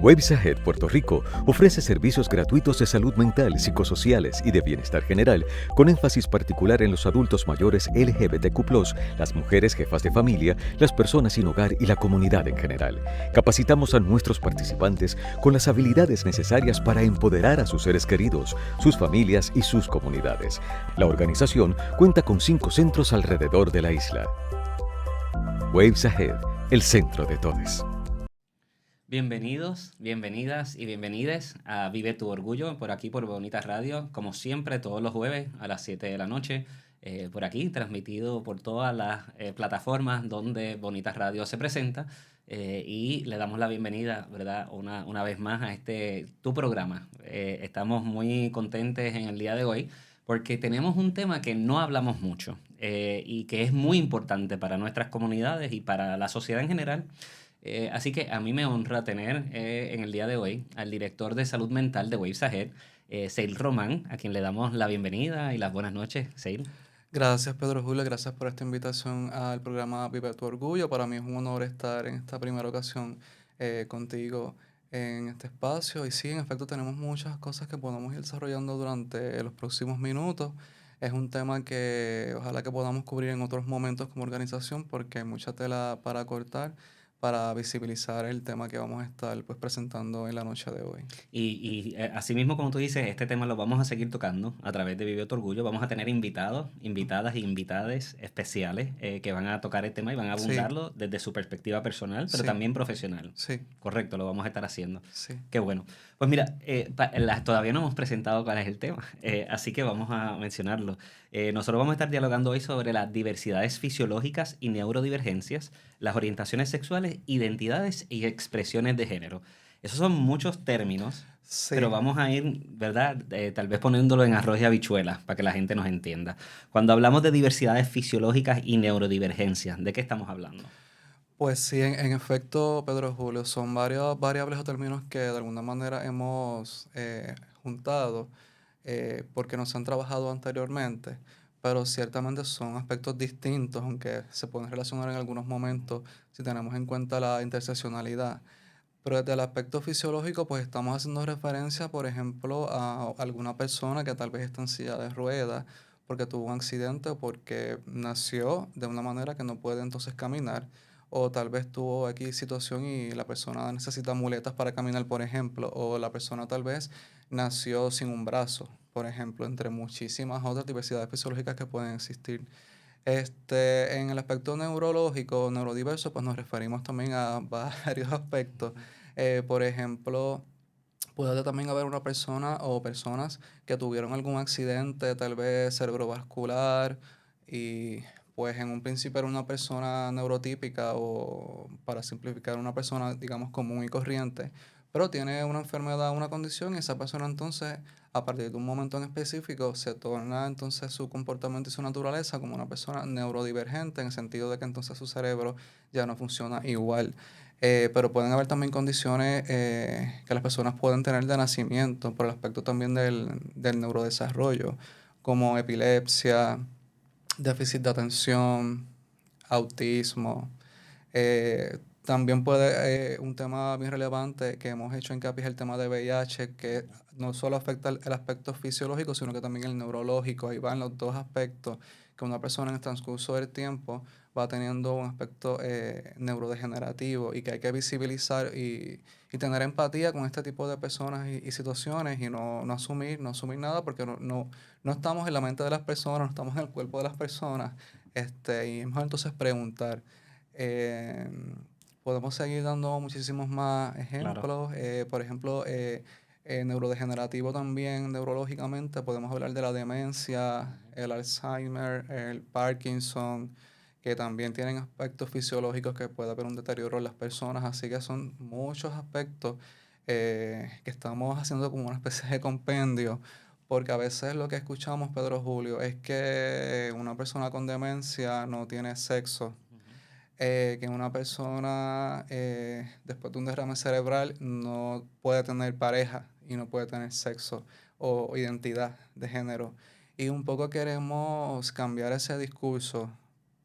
Waves Ahead Puerto Rico ofrece servicios gratuitos de salud mental, psicosociales y de bienestar general, con énfasis particular en los adultos mayores LGBTQ+, las mujeres jefas de familia, las personas sin hogar y la comunidad en general. Capacitamos a nuestros participantes con las habilidades necesarias para empoderar a sus seres queridos, sus familias y sus comunidades. La organización cuenta con 5 centros alrededor de la isla. Waves Ahead, el centro de todos. Bienvenidos, bienvenidas y bienvenides a Vive tu Orgullo, por aquí por Bonitas Radio, como siempre todos los jueves a las 7 de la noche, por aquí transmitido por todas las plataformas donde Bonitas Radio se presenta, y le damos la bienvenida, ¿verdad?, una vez más a tu programa. Estamos muy contentes en el día de hoy porque tenemos un tema que no hablamos mucho y que es muy importante para nuestras comunidades y para la sociedad en general. Así que a mí me honra tener en el día de hoy al director de salud mental de Waves Ahead, Seil Román, a quien le damos la bienvenida y las buenas noches. Seil. Gracias, Pedro Julio, gracias por esta invitación al programa Vive tu Orgullo. Para mí es un honor estar en esta primera ocasión contigo en este espacio. Y sí, en efecto, tenemos muchas cosas que podemos ir desarrollando durante los próximos minutos. Es un tema que ojalá que podamos cubrir en otros momentos como organización porque hay mucha tela para cortar, para visibilizar el tema que vamos a estar pues, presentando en la noche de hoy. Y así mismo, como tú dices, este tema lo vamos a seguir tocando a través de Vive tu Orgullo. Vamos a tener invitados, invitadas y invitades especiales que van a tocar el tema y van a Sí, abundarlo desde su perspectiva personal, pero sí, también profesional. sí, Correcto, lo vamos a estar haciendo. sí. Qué bueno. Pues mira, todavía no hemos presentado cuál es el tema, así que vamos a mencionarlo. Nosotros vamos a estar dialogando hoy sobre las diversidades fisiológicas y neurodivergencias, las orientaciones sexuales, identidades y expresiones de género. Esos son muchos términos, pero Sí. vamos a ir, ¿verdad? Tal vez poniéndolo en arroz y habichuelas para que la gente nos entienda. Cuando hablamos de diversidades fisiológicas y neurodivergencias, ¿de qué estamos hablando? Pues sí, en efecto, Pedro Julio, son varias variables o términos que de alguna manera hemos juntado porque nos han trabajado anteriormente, pero ciertamente son aspectos distintos, aunque se pueden relacionar en algunos momentos si tenemos en cuenta la interseccionalidad. Pero desde el aspecto fisiológico, pues estamos haciendo referencia, por ejemplo, a alguna persona que tal vez está en silla de ruedas porque tuvo un accidente o porque nació de una manera que no puede entonces caminar, o tal vez tuvo aquí situación y la persona necesita muletas para caminar, por ejemplo, o la persona tal vez nació sin un brazo, por ejemplo, entre muchísimas otras diversidades fisiológicas que pueden existir. En el aspecto neurológico, neurodiverso, pues nos referimos también a varios aspectos. Por ejemplo, puede también haber una persona o personas que tuvieron algún accidente, tal vez cerebrovascular, y pues en un principio era una persona neurotípica o, para simplificar, una persona, digamos, común y corriente, pero tiene una enfermedad, una condición, y esa persona entonces, a partir de un momento en específico, se torna entonces su comportamiento y su naturaleza como una persona neurodivergente, en el sentido de que entonces su cerebro ya no funciona igual. Pero pueden haber también condiciones que las personas pueden tener de nacimiento por el aspecto también del neurodesarrollo, como epilepsia, déficit de atención, autismo. También puede, un tema bien relevante que hemos hecho hincapié es el tema de VIH, que no solo afecta el aspecto fisiológico, sino que también el neurológico. Ahí van los dos aspectos que una persona en el transcurso del tiempo va teniendo un aspecto neurodegenerativo y que hay que visibilizar y tener empatía con este tipo de personas y situaciones y no asumir, no asumir nada porque no estamos en la mente de las personas, no estamos en el cuerpo de las personas. Y es mejor entonces preguntar. Eh, Podemos seguir dando muchísimos más Claro. ejemplos. Por ejemplo, neurodegenerativo también, neurológicamente, podemos hablar de la demencia, el Alzheimer, el Parkinson, que también tienen aspectos fisiológicos que puede haber un deterioro en las personas. Así que son muchos aspectos que estamos haciendo como una especie de compendio, porque a veces lo que escuchamos, Pedro Julio, es que una persona con demencia no tiene sexo, que una persona después de un derrame cerebral no puede tener pareja y no puede tener sexo o identidad de género. Y un poco queremos cambiar ese discurso,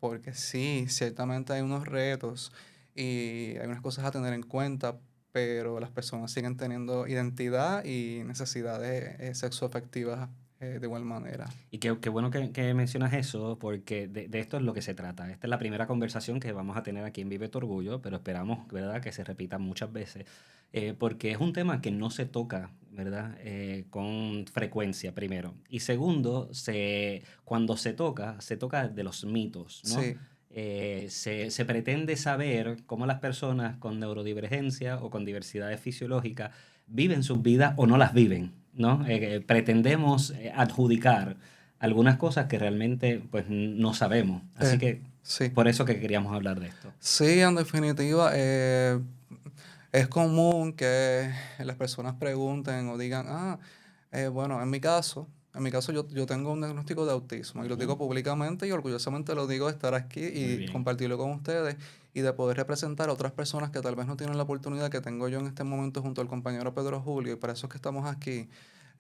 porque sí, ciertamente hay unos retos y hay unas cosas a tener en cuenta, pero las personas siguen teniendo identidad y necesidades sexoafectivas de igual manera. Y qué bueno que mencionas eso, porque de esto es lo que se trata. Esta es la primera conversación que vamos a tener aquí en Vive tu Orgullo, pero esperamos, ¿verdad?, que se repita muchas veces, porque es un tema que no se toca, ¿verdad?, con frecuencia, primero. Y segundo, cuando se toca de los mitos, ¿no? Sí, Se pretende saber cómo las personas con neurodivergencia o con diversidades fisiológicas viven sus vidas o no las viven, ¿no? Pretendemos adjudicar algunas cosas que realmente pues no sabemos. Así que sí. por eso que queríamos hablar de esto. Sí, en definitiva, es común que las personas pregunten o digan, bueno, en mi caso yo tengo un diagnóstico de autismo y lo digo públicamente y orgullosamente lo digo de estar aquí Muy y bien. compartirlo con ustedes y de poder representar a otras personas que tal vez no tienen la oportunidad que tengo yo en este momento junto al compañero Pedro Julio y para eso es que estamos aquí.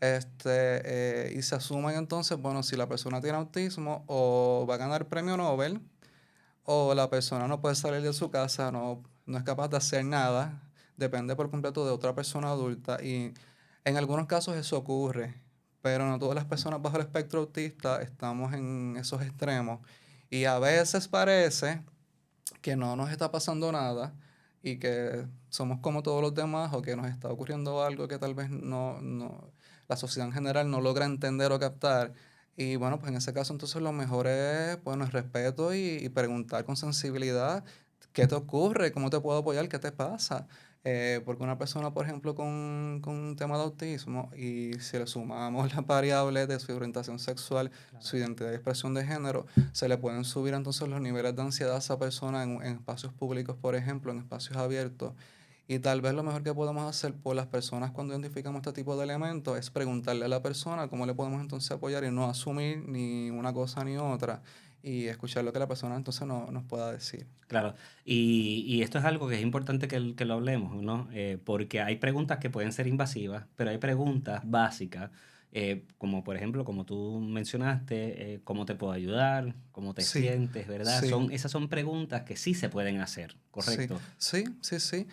Y se asumen entonces, bueno, si la persona tiene autismo o va a ganar premio Nobel o la persona no puede salir de su casa, no es capaz de hacer nada, depende por completo de otra persona adulta y en algunos casos eso ocurre, pero no todas las personas bajo el espectro autista estamos en esos extremos y a veces parece que no nos está pasando nada y que somos como todos los demás o que nos está ocurriendo algo que tal vez la sociedad en general no logra entender o captar. Y bueno, pues en ese caso entonces lo mejor es, bueno, el respeto y preguntar con sensibilidad qué te ocurre, cómo te puedo apoyar, qué te pasa. Porque una persona, por ejemplo, con un tema de autismo y si le sumamos las variables de su orientación sexual, su identidad y expresión de género, se le pueden subir entonces los niveles de ansiedad a esa persona en espacios públicos, por ejemplo, en espacios abiertos. Y tal vez lo mejor que podemos hacer por las personas cuando identificamos este tipo de elementos es preguntarle a la persona cómo le podemos entonces apoyar y no asumir ni una cosa ni otra y escuchar lo que la persona entonces nos pueda decir. Claro, y esto es algo que es importante que lo hablemos, ¿no? Porque hay preguntas que pueden ser invasivas, pero hay preguntas básicas, como por ejemplo, como tú mencionaste, ¿cómo te puedo ayudar? ¿Cómo te Sí, sientes? ¿Verdad? sí. Esas son preguntas que sí se pueden hacer, Sí, ¿correcto? sí, sí, sí.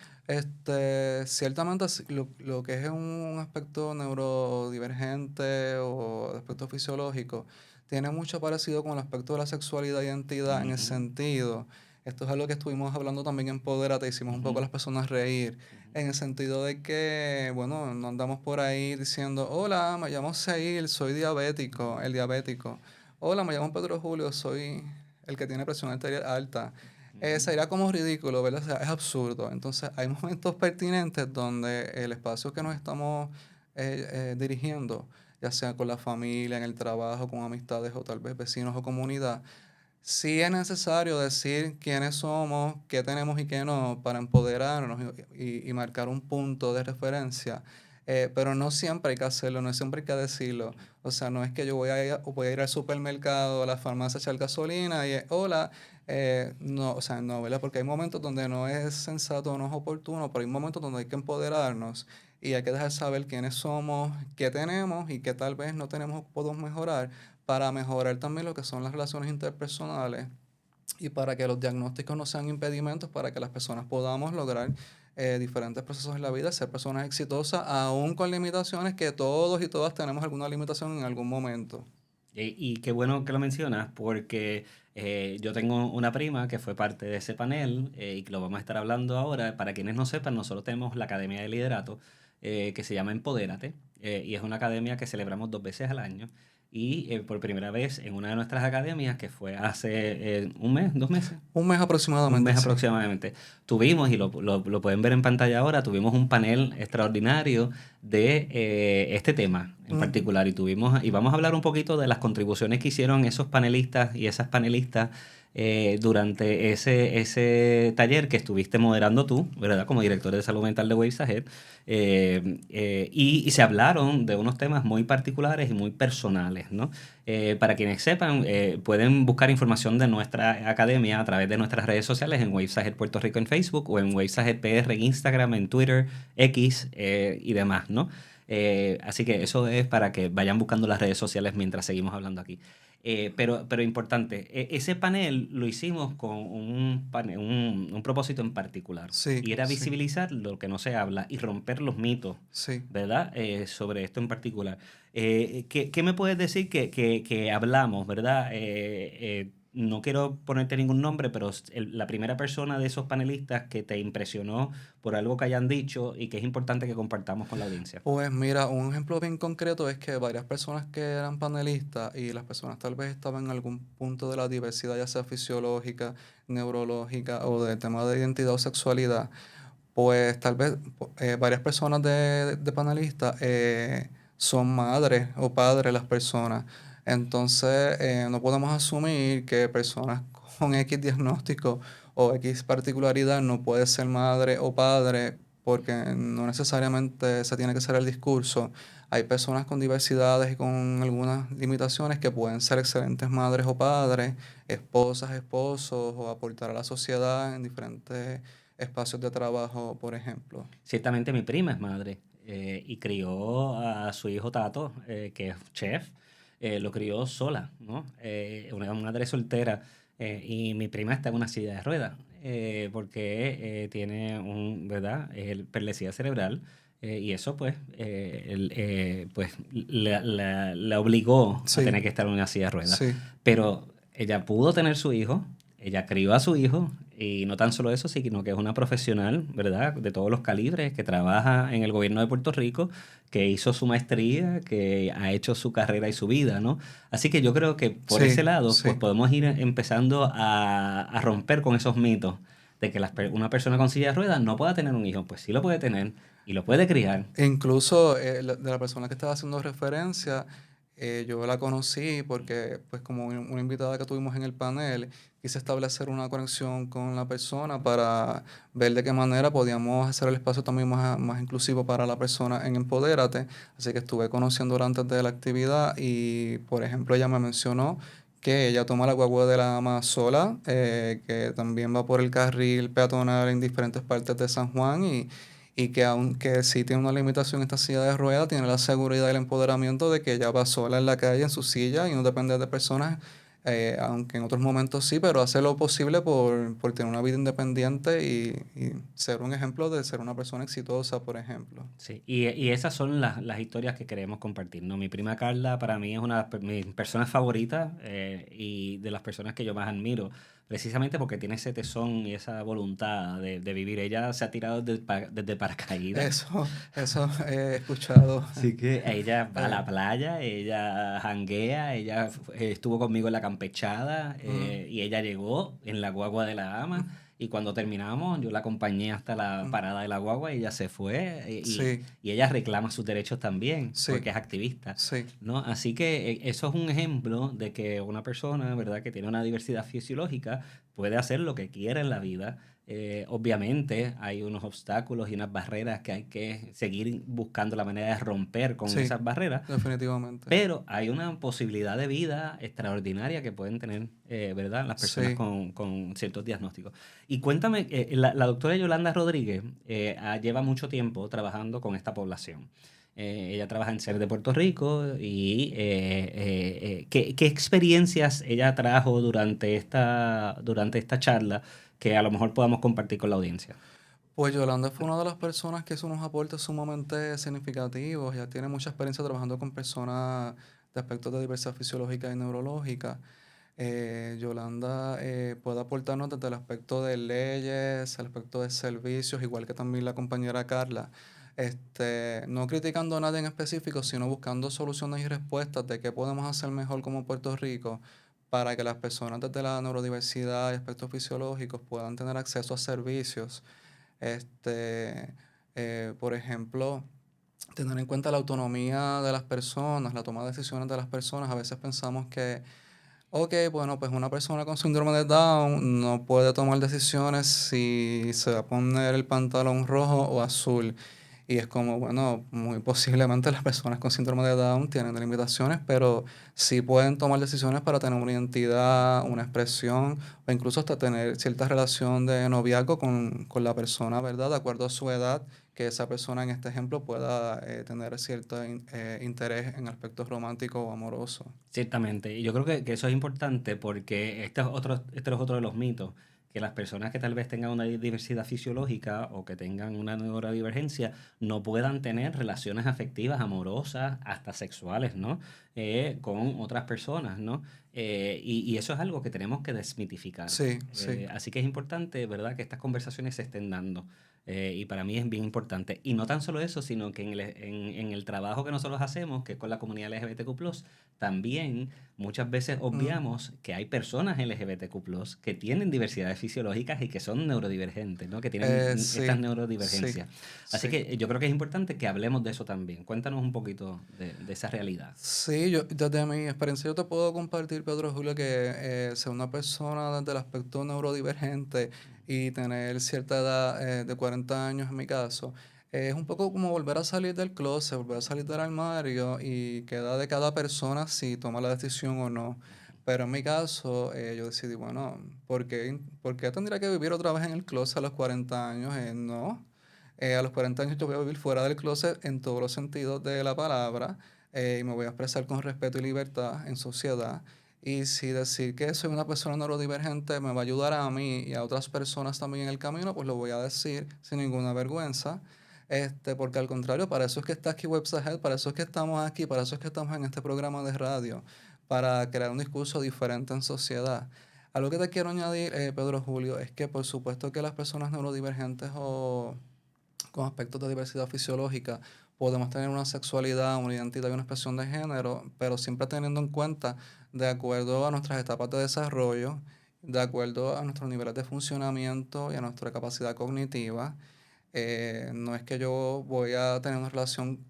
Ciertamente lo que es un aspecto neurodivergente o aspecto fisiológico tiene mucho parecido con el aspecto de la sexualidad e identidad en el Ujú, sentido, esto es algo que estuvimos hablando también en Podérate, hicimos un poco a ujú, las personas reír, ujú. en el sentido de que, bueno, no andamos por ahí diciendo, hola, me llamo Seil, soy diabético, el diabético. Hola, me llamo Pedro Julio, soy el que tiene presión arterial alta. Ujú. Sería como ridículo, ¿verdad? O sea, es absurdo. Entonces, hay momentos pertinentes donde el espacio que nos estamos dirigiendo, ya sea con la familia, en el trabajo, con amistades o tal vez vecinos o comunidad, sí es necesario decir quiénes somos, qué tenemos y qué no, para empoderarnos y marcar un punto de referencia. Pero no siempre hay que hacerlo, no siempre hay que decirlo. O sea, no es que yo voy a ir al supermercado, a la farmacia a echar gasolina y hola. No, o sea, no, ¿verdad? Porque hay momentos donde no es sensato, no es oportuno, pero hay momentos donde hay que empoderarnos y hay que dejar saber quiénes somos, qué tenemos y qué tal vez no tenemos, podemos mejorar para mejorar también lo que son las relaciones interpersonales y para que los diagnósticos no sean impedimentos para que las personas podamos lograr diferentes procesos en la vida, ser personas exitosas, aún con limitaciones que todos y todas tenemos alguna limitación en algún momento. Y qué bueno que lo mencionas porque yo tengo una prima que fue parte de ese panel y que lo vamos a estar hablando ahora. Para quienes no sepan, nosotros tenemos la Academia de Liderato que se llama Empodérate y es una academia que celebramos 2 veces al año. Y por primera vez en una de nuestras academias, que fue hace un mes, 2 meses, Un mes un aproximadamente, mes sí. aproximadamente. Tuvimos, y lo pueden ver en pantalla ahora, tuvimos un panel extraordinario de este tema en Ujú. particular y vamos a hablar un poquito de las contribuciones que hicieron esos panelistas y esas panelistas durante ese taller que estuviste moderando tú, ¿verdad? Como director de salud mental de Waves Ahead. Y se hablaron de unos temas muy particulares y muy personales, ¿no? Para quienes sepan, pueden buscar información de nuestra academia a través de nuestras redes sociales en Waves Ahead Puerto Rico en Facebook o en Waves Ahead PR en Instagram, en Twitter, X y demás, ¿no? Así que eso es para que vayan buscando las redes sociales mientras seguimos hablando aquí. Pero importante, ese panel lo hicimos con un propósito en particular, Sí, y era sí, visibilizar lo que no se habla y romper los mitos, sí. ¿verdad? Sobre esto en particular. ¿Qué me puedes decir que hablamos, ¿verdad? No quiero ponerte ningún nombre, pero la primera persona de esos panelistas que te impresionó por algo que hayan dicho y que es importante que compartamos con la audiencia. Pues mira, un ejemplo bien concreto es que varias personas que eran panelistas y las personas tal vez estaban en algún punto de la diversidad, ya sea fisiológica, neurológica o del tema de identidad o sexualidad, pues tal vez varias personas de panelistas son madres o padres las personas. Entonces, no podemos asumir que personas con X diagnóstico o X particularidad no puede ser madre o padre porque no necesariamente se tiene que ser el discurso. Hay personas con diversidades y con algunas limitaciones que pueden ser excelentes madres o padres, esposas, esposos o aportar a la sociedad en diferentes espacios de trabajo, por ejemplo. Ciertamente mi prima es madre, y crió a su hijo Tato, que es chef, lo crió sola, ¿no? Una madre soltera, y mi prima está en una silla de ruedas, porque tiene ¿verdad? Perlesía cerebral, y eso pues, pues la obligó a Sí, tener que estar en una silla de ruedas. sí, Pero ella pudo tener su hijo, ella crió a su hijo, y no tan solo eso, sino que es una profesional, ¿verdad? De todos los calibres, que trabaja en el gobierno de Puerto Rico, que hizo su maestría, que ha hecho su carrera y su vida, ¿no? Así que yo creo que por ese sí, lado, pues sí. podemos ir empezando a romper con esos mitos de que una persona con silla de ruedas no pueda tener un hijo. Pues sí lo puede tener y lo puede criar. E incluso de la persona que estaba haciendo referencia, yo la conocí porque, pues, como una invitada que tuvimos en el panel, quise establecer una conexión con la persona para ver de qué manera podíamos hacer el espacio también más inclusivo para la persona en Empodérate. Así que estuve conociéndola antes de la actividad y, por ejemplo, ella me mencionó que ella toma la guagua de la ama sola, que también va por el carril peatonal en diferentes partes de San Juan y que aunque sí tiene una limitación esta silla de ruedas, tiene la seguridad y el empoderamiento de que ella va sola en la calle en su silla y no depende de personas, aunque en otros momentos sí, pero hace lo posible por tener una vida independiente y ser un ejemplo de ser una persona exitosa, por ejemplo. Sí, y esas son las historias que queremos compartir, ¿no? Mi prima Carla para mí es una de mis personas favoritas, y de las personas que yo más admiro, precisamente porque tiene ese tesón y esa voluntad de vivir. Ella se ha tirado desde paracaídas. Eso he escuchado. Así que ella va a Eh, la playa, ella janguea, ella estuvo conmigo en la campechada, mm, y ella llegó en la guagua de la ama, y cuando terminamos yo la acompañé hasta la mm, parada de la guagua y ella se fue, sí, y ella reclama sus derechos también sí, porque es activista, sí, ¿no? Así que eso es un ejemplo de que una persona, ¿verdad? Que tiene una diversidad fisiológica puede hacer lo que quiera en la vida. Obviamente hay unos obstáculos y unas barreras que hay que seguir buscando la manera de romper con sí, esas barreras, definitivamente. pero hay una posibilidad de vida extraordinaria que pueden tener, ¿verdad? Las personas Sí. con ciertos diagnósticos. Y cuéntame, la doctora Yolanda Rodríguez lleva mucho tiempo trabajando con esta población. Ella trabaja en SER de Puerto Rico y ¿qué experiencias ella trajo durante esta charla que a lo mejor podamos compartir con la audiencia? Pues Yolanda fue una de las personas que hizo unos aportes sumamente significativos. Ya tiene mucha experiencia trabajando con personas de aspectos de diversidad fisiológica y neurológica. Yolanda puede aportarnos desde el aspecto de leyes, el aspecto de servicios, igual que también la compañera Carla. No criticando a nadie en específico, sino buscando soluciones y respuestas de qué podemos hacer mejor como Puerto Rico para que las personas desde la neurodiversidad y aspectos fisiológicos puedan tener acceso a servicios. Por ejemplo, tener en cuenta la autonomía de las personas, la toma de decisiones de las personas. A veces pensamos que, ok, bueno, pues una persona con síndrome de Down no puede tomar decisiones si se va a poner el pantalón rojo o azul. Y es como, bueno, muy posiblemente las personas con síndrome de Down tienen limitaciones, pero sí pueden tomar decisiones para tener una identidad, una expresión, o incluso hasta tener cierta relación de noviazgo con la persona, ¿verdad? De acuerdo a su edad que esa persona en este ejemplo pueda tener cierto interés en aspectos románticos o amorosos. Ciertamente, y yo creo que eso es importante porque este es otro de los mitos, que las personas que tal vez tengan una diversidad fisiológica o que tengan una neurodivergencia no puedan tener relaciones afectivas, amorosas, hasta sexuales, ¿no? Con otras personas, ¿no? Y eso es algo que tenemos que desmitificar. Sí, sí. Así que es importante, ¿verdad?, que estas conversaciones se estén dando. Y para mí es bien importante. Y no tan solo eso, sino que en el trabajo que nosotros hacemos, que es con la comunidad LGBTQ+, también muchas veces Mm, obviamos que hay personas LGBTQ+, que tienen diversidades fisiológicas y que son neurodivergentes, ¿no? Que tienen estas sí, sí, neurodivergencias. Así sí. que yo creo que es importante que hablemos de eso también. Cuéntanos un poquito de esa realidad. Sí, yo desde mi experiencia yo te puedo compartir, Pedro Julio, que ser una persona desde el aspecto neurodivergente y tener cierta edad de 40 años en mi caso, es un poco como volver a salir del closet, volver a salir del armario y queda de cada persona si toma la decisión o no. Pero en mi caso, yo decidí, bueno, por qué tendría que vivir otra vez en el closet a los 40 años? No. A los 40 años yo voy a vivir fuera del closet en todos los sentidos de la palabra y me voy a expresar con respeto y libertad en sociedad. Y si decir que soy una persona neurodivergente me va a ayudar a mí y a otras personas también en el camino, pues lo voy a decir sin ninguna vergüenza. Porque al contrario, para eso es que está aquí Website, para eso es que estamos aquí, para eso es que estamos en este programa de radio, para crear un discurso diferente en sociedad. Algo que te quiero añadir, Pedro Julio, es que por supuesto que las personas neurodivergentes o con aspectos de diversidad fisiológica, podemos tener una sexualidad, una identidad y una expresión de género, pero siempre teniendo en cuenta, de acuerdo a nuestras etapas de desarrollo, de acuerdo a nuestros niveles de funcionamiento y a nuestra capacidad cognitiva. No es que yo voy a tener una relación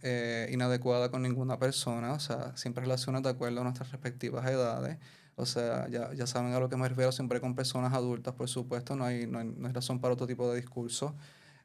inadecuada con ninguna persona, o sea, siempre relaciones de acuerdo a nuestras respectivas edades. O sea, ya saben a lo que me refiero, siempre con personas adultas, por supuesto, no hay razón para otro tipo de discurso.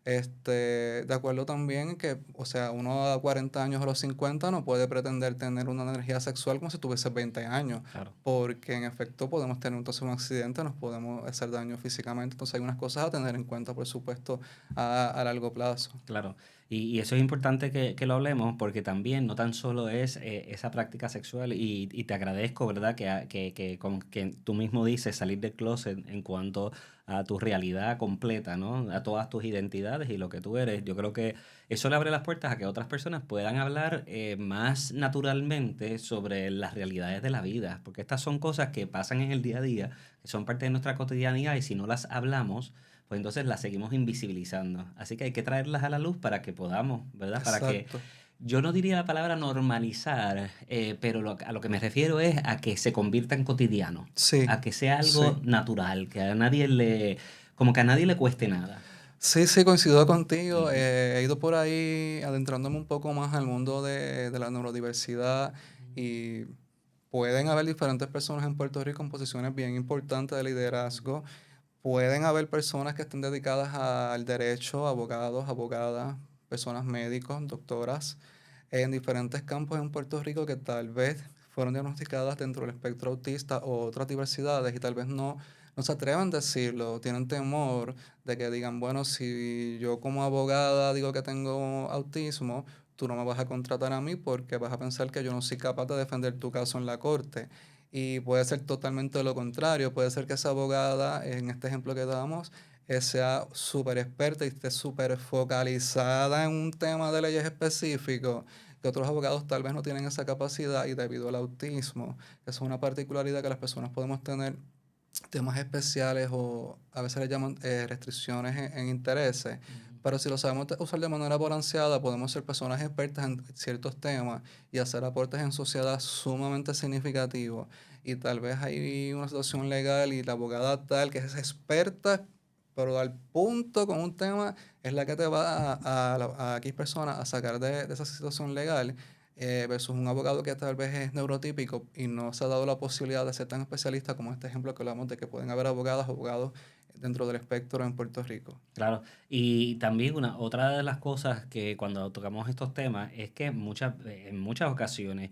De acuerdo también que, o sea, uno a 40 años o a los 50 no puede pretender tener una energía sexual como si tuviese 20 años, Claro. porque en efecto podemos tener entonces un accidente, nos podemos hacer daño físicamente, entonces hay unas cosas a tener en cuenta, por supuesto, a largo plazo. Claro, y eso es importante que lo hablemos porque también no tan solo es esa práctica sexual y te agradezco, ¿verdad? Que tú mismo dices salir del closet en cuanto a tu realidad completa, ¿no? A todas tus identidades y lo que tú eres. Yo creo que eso le abre las puertas a que otras personas puedan hablar más naturalmente sobre las realidades de la vida, porque estas son cosas que pasan en el día a día, que son parte de nuestra cotidianidad y si no las hablamos pues entonces las seguimos invisibilizando. Así que hay que traerlas a la luz para que podamos, ¿verdad? Para que, Exacto. yo no diría la palabra normalizar, pero a lo que me refiero es a que se convierta en cotidiano, Sí, a que sea sí. algo natural, que a nadie le, como que a nadie le cueste nada. Sí, sí, coincido contigo. Ujú. He ido por ahí adentrándome un poco más al mundo de la neurodiversidad y pueden haber diferentes personas en Puerto Rico en posiciones bien importantes de liderazgo. Pueden haber personas que estén dedicadas al derecho, abogados, abogadas, personas médicos, doctoras, en diferentes campos en Puerto Rico que tal vez fueron diagnosticadas dentro del espectro autista o otras diversidades y tal vez no se atrevan a decirlo, tienen temor de que digan, bueno, si yo como abogada digo que tengo autismo, tú no me vas a contratar a mí porque vas a pensar que yo no soy capaz de defender tu caso en la corte. Y puede ser totalmente lo contrario, puede ser que esa abogada, en este ejemplo que damos, sea súper experta y esté súper focalizada en un tema de leyes específico, que otros abogados tal vez no tienen esa capacidad y debido al autismo, que es una particularidad que las personas podemos tener temas especiales o a veces le llaman restricciones en intereses, Ujú. pero si lo sabemos usar de manera balanceada, podemos ser personas expertas en ciertos temas y hacer aportes en sociedad sumamente significativos. Y tal vez hay una situación legal y la abogada tal que es experta, pero al punto con un tema es la que te va a X personas a sacar de esa situación legal versus un abogado que tal vez es neurotípico y no se ha dado la posibilidad de ser tan especialista como este ejemplo que hablamos de que pueden haber abogados dentro del espectro en Puerto Rico. Claro, y también otra de las cosas que cuando tocamos estos temas es que en muchas ocasiones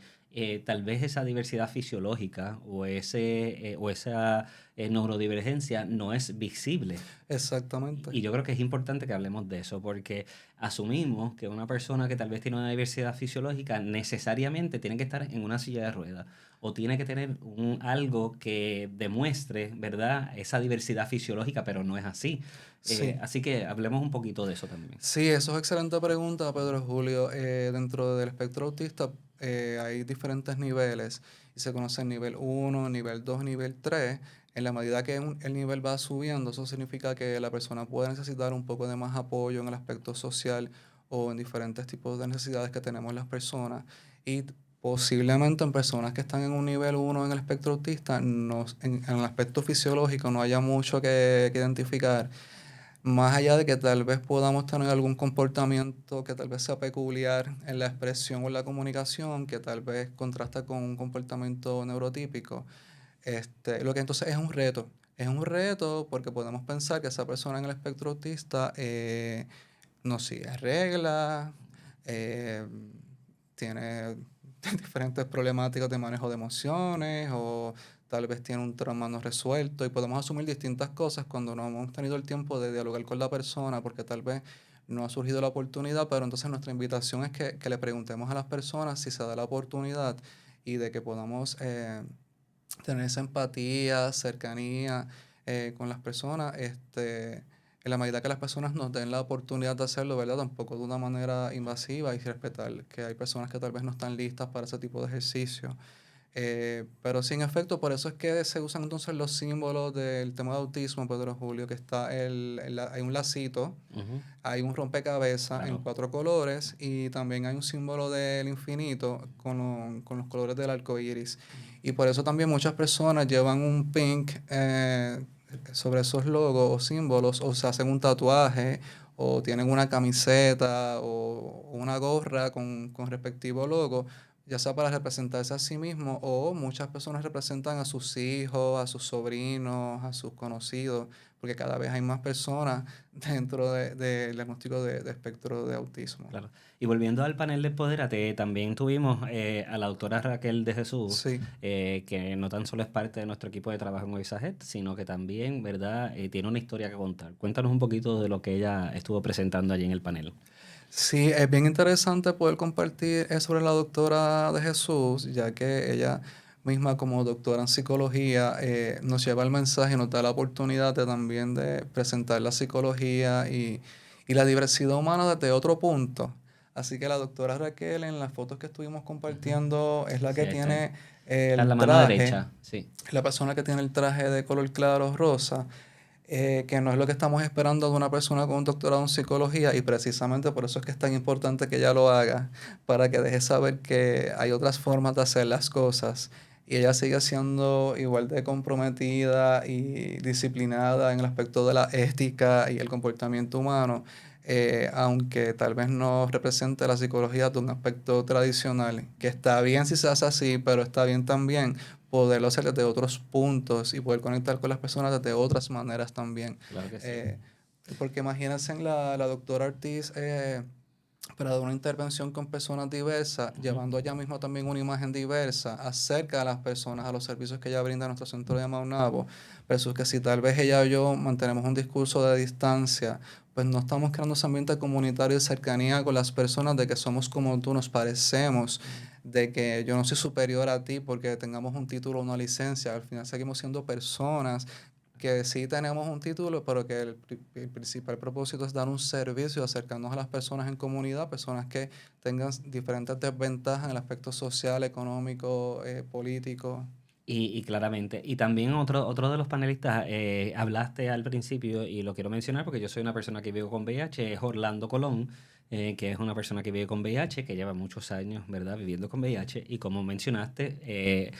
tal vez esa diversidad fisiológica o esa neurodivergencia no es visible. Exactamente. Y yo creo que es importante que hablemos de eso, porque asumimos que una persona que tal vez tiene una diversidad fisiológica necesariamente tiene que estar en una silla de ruedas o tiene que tener algo que demuestre, ¿verdad?, esa diversidad fisiológica, pero no es así. Sí. Así que hablemos un poquito de eso también. Sí, eso es excelente pregunta, Pedro Julio. Dentro del espectro autista hay diferentes niveles y se conoce el nivel 1, nivel 2, nivel 3. En la medida que el nivel va subiendo, eso significa que la persona puede necesitar un poco de más apoyo en el aspecto social o en diferentes tipos de necesidades que tenemos las personas. Y posiblemente en personas que están en un nivel 1 en el espectro autista, en el aspecto fisiológico no haya mucho que identificar. Más allá de que tal vez podamos tener algún comportamiento que tal vez sea peculiar en la expresión o en la comunicación, que tal vez contrasta con un comportamiento neurotípico, lo que entonces es un reto. Es un reto porque podemos pensar que esa persona en el espectro autista no sigue reglas, eh, tiene diferentes problemáticas de manejo de emociones o tal vez tiene un trauma no resuelto y podemos asumir distintas cosas cuando no hemos tenido el tiempo de dialogar con la persona porque tal vez no ha surgido la oportunidad, pero entonces nuestra invitación es que le preguntemos a las personas si se da la oportunidad y de que podamos tener esa empatía, cercanía con las personas, en la medida que las personas nos den la oportunidad de hacerlo, ¿verdad? Tampoco de una manera invasiva y respetar que hay personas que tal vez no están listas para ese tipo de ejercicio. Pero sí, en efecto, por eso es que se usan entonces los símbolos del tema de autismo, Pedro Julio, que está hay un lacito, Ujú. hay un rompecabezas en Claro. 4 colores y también hay un símbolo del infinito con los colores del arco iris. Y por eso también muchas personas llevan un pink sobre esos logos o símbolos, o se hacen un tatuaje, o tienen una camiseta o una gorra con respectivo logo, ya sea para representarse a sí mismo o muchas personas representan a sus hijos, a sus sobrinos, a sus conocidos, porque cada vez hay más personas dentro del diagnóstico de espectro de autismo. Claro. Y volviendo al panel de Empodérate, también tuvimos a la doctora Raquel de Jesús, Sí, que no tan solo es parte de nuestro equipo de trabajo en OISAGET, sino que también, ¿verdad?, tiene una historia que contar. Cuéntanos un poquito de lo que ella estuvo presentando allí en el panel. sí, es bien interesante poder compartir sobre la doctora de Jesús, ya que ella misma como doctora en psicología nos lleva el mensaje y nos da la oportunidad de también de presentar la psicología y la diversidad humana desde otro punto. Así que la doctora Raquel en las fotos que estuvimos Ujú. compartiendo es la Sí, que ahí está. tiene Está en la el mano traje, derecha, sí. la persona que tiene el traje de color claro rosa, que no es lo que estamos esperando de una persona con un doctorado en psicología y precisamente por eso es que es tan importante que ella lo haga, para que deje saber que hay otras formas de hacer las cosas y ella sigue siendo igual de comprometida y disciplinada en el aspecto de la ética y el comportamiento humano, aunque tal vez no represente la psicología de un aspecto tradicional, que está bien si se hace así, pero está bien también poderlo hacer desde otros puntos y poder conectar con las personas desde otras maneras también. Claro que sí. Eh, Porque imagínense la doctora Ortiz para dar una intervención con personas diversas, Ujú. llevando allá mismo también una imagen diversa acerca de las personas, a los servicios que ella brinda a nuestro centro de Maunabo, versus que si tal vez ella o yo mantenemos un discurso de distancia, pues no estamos creando ese ambiente comunitario de cercanía con las personas, de que somos como tú, nos parecemos, de que yo no soy superior a ti porque tengamos un título o una licencia, al final seguimos siendo personas que sí tenemos un título, pero que el principal propósito es dar un servicio, acercarnos a las personas en comunidad, personas que tengan diferentes desventajas en el aspecto social, económico, político. Y claramente. Y también otro de los panelistas, hablaste al principio y lo quiero mencionar porque yo soy una persona que vive con VIH, es Orlando Colón, que es una persona que vive con VIH, que lleva muchos años, ¿verdad?, viviendo con VIH. Y como mencionaste,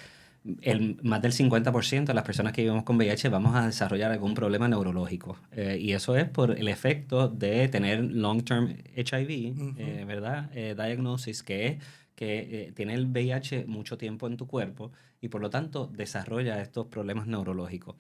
más del 50% de las personas que vivimos con VIH vamos a desarrollar algún problema neurológico. Y eso es por el efecto de tener long-term HIV, Ujú. ¿verdad? Diagnosis, que es que tiene el VIH mucho tiempo en tu cuerpo y por lo tanto desarrolla estos problemas neurológicos.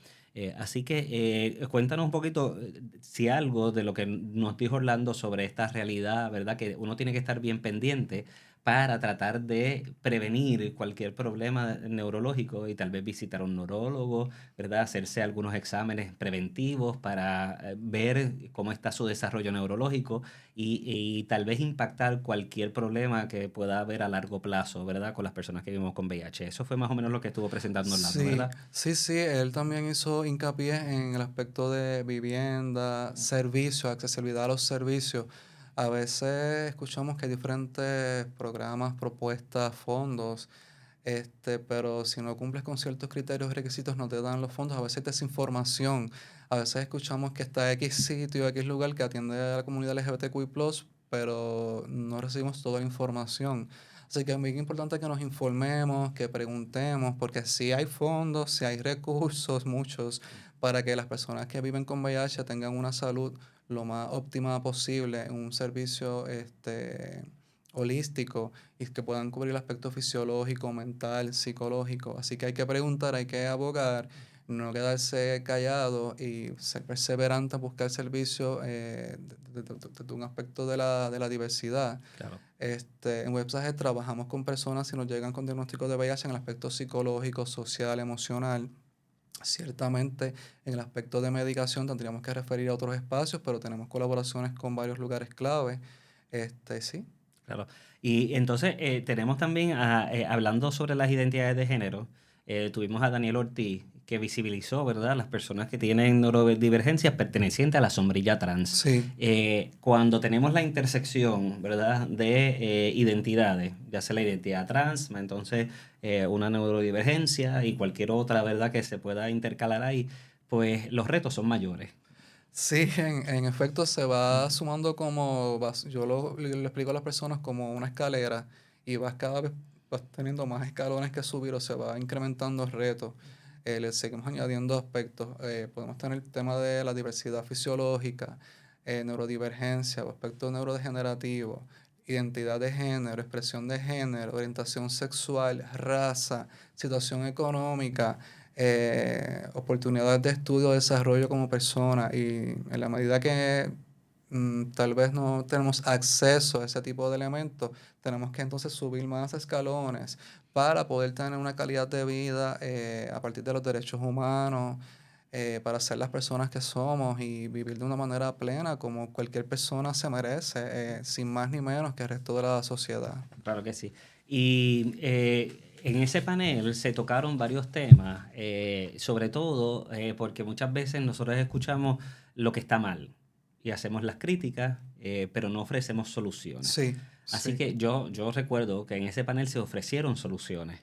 Así que cuéntanos un poquito si algo de lo que nos dijo Orlando sobre esta realidad, ¿verdad? Que uno tiene que estar bien pendiente para tratar de prevenir cualquier problema neurológico y tal vez visitar a un neurólogo, ¿verdad? Hacerse algunos exámenes preventivos para ver cómo está su desarrollo neurológico y tal vez impactar cualquier problema que pueda haber a largo plazo, ¿verdad? Con las personas que vivimos con VIH. Eso fue más o menos lo que estuvo presentando Orlando, Sí, ¿verdad? sí, sí, él también hizo hincapié en el aspecto de vivienda, servicios, accesibilidad a los servicios. A veces escuchamos que hay diferentes programas, propuestas, fondos, pero si no cumples con ciertos criterios y requisitos no te dan los fondos. A veces hay desinformación. A veces escuchamos que está X sitio, X lugar que atiende a la comunidad LGBTQI+, pero no recibimos toda la información. Así que es muy importante que nos informemos, que preguntemos, porque si hay fondos, si hay recursos, muchos, para que las personas que viven con VIH tengan una salud lo más óptima posible, un servicio holístico y que puedan cubrir el aspecto fisiológico, mental, psicológico. Así que hay que preguntar, hay que abogar, no quedarse callado y ser perseverante en buscar servicio desde un aspecto de la diversidad. Claro. En WebSaget trabajamos con personas si nos llegan con diagnóstico de VIH en el aspecto psicológico, social, emocional. Ciertamente, en el aspecto de medicación tendríamos que referir a otros espacios, pero tenemos colaboraciones con varios lugares clave. Sí. Claro. Y entonces tenemos también, hablando sobre las identidades de género, tuvimos a Daniel Ortiz, que visibilizó, ¿verdad?, las personas que tienen neurodivergencias pertenecientes a la sombrilla trans. Sí. Cuando tenemos la intersección, ¿verdad?, de identidades, ya sea la identidad trans, entonces una neurodivergencia y cualquier otra, ¿verdad?, que se pueda intercalar ahí, pues los retos son mayores. Sí, en efecto se va sumando como, yo le explico a las personas como una escalera y vas cada vez vas teniendo más escalones que subir o se va incrementando el reto. Le seguimos añadiendo aspectos. Podemos tener el tema de la diversidad fisiológica, neurodivergencia o aspecto neurodegenerativo, identidad de género, expresión de género, orientación sexual, raza, situación económica, oportunidades de estudio, desarrollo como persona y en la medida que tal vez no tenemos acceso a ese tipo de elementos, tenemos que entonces subir más escalones para poder tener una calidad de vida a partir de los derechos humanos, para ser las personas que somos y vivir de una manera plena como cualquier persona se merece, sin más ni menos que el resto de la sociedad. Claro que sí. Y en ese panel se tocaron varios temas, sobre todo porque muchas veces nosotros escuchamos lo que está mal y hacemos las críticas, pero no ofrecemos soluciones. Sí, Así sí. que yo recuerdo que en ese panel se ofrecieron soluciones.